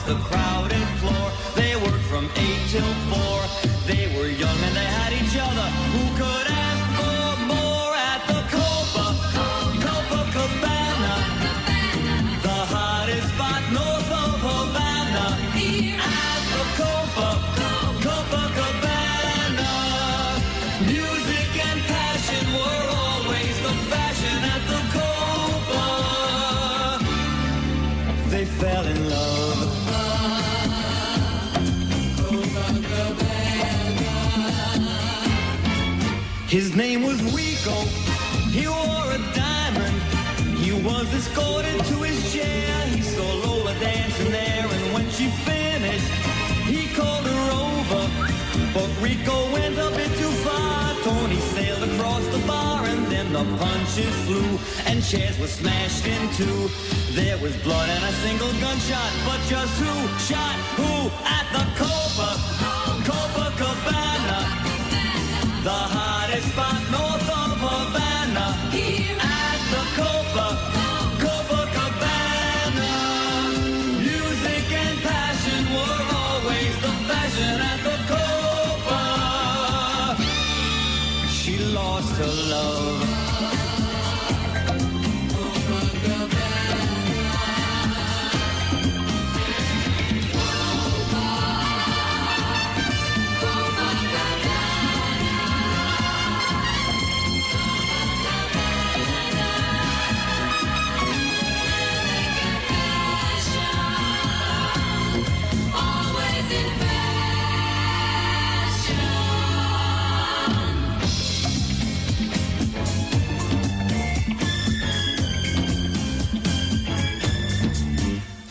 the crowded floor. They worked from 8 till 4. They were young and they had each other. Who could ask for more at the Copacabana? The hottest spot north of Havana. At the Copacabana. Music and passion were always the fashion at the Copa. They fell in love. His name was Rico, he wore a diamond. He was escorted to his chair. He saw Lola dancing there, and when she finished, he called her over. But Rico went a bit too far. Tony sailed across the bar, and then the punches flew, and chairs were smashed in two. There was blood and a single gunshot, but just who shot who at the Copacabana? The hottest spot north of Havana. At the Copacabana. Music and passion were always the fashion at the Copa. She lost her love.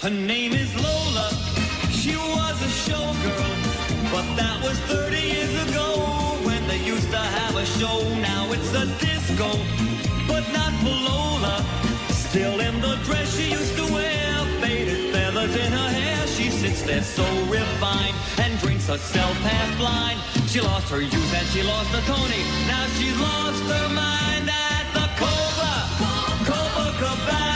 Her name is Lola, she was a showgirl, but that was 30 years ago when they used to have a show. Now it's a disco, but not for Lola. Still in the dress she used to wear, faded feathers in her hair. She sits there so refined and drinks herself half blind. She lost her youth and she lost her Tony. Now she's lost her mind at the Copacabana.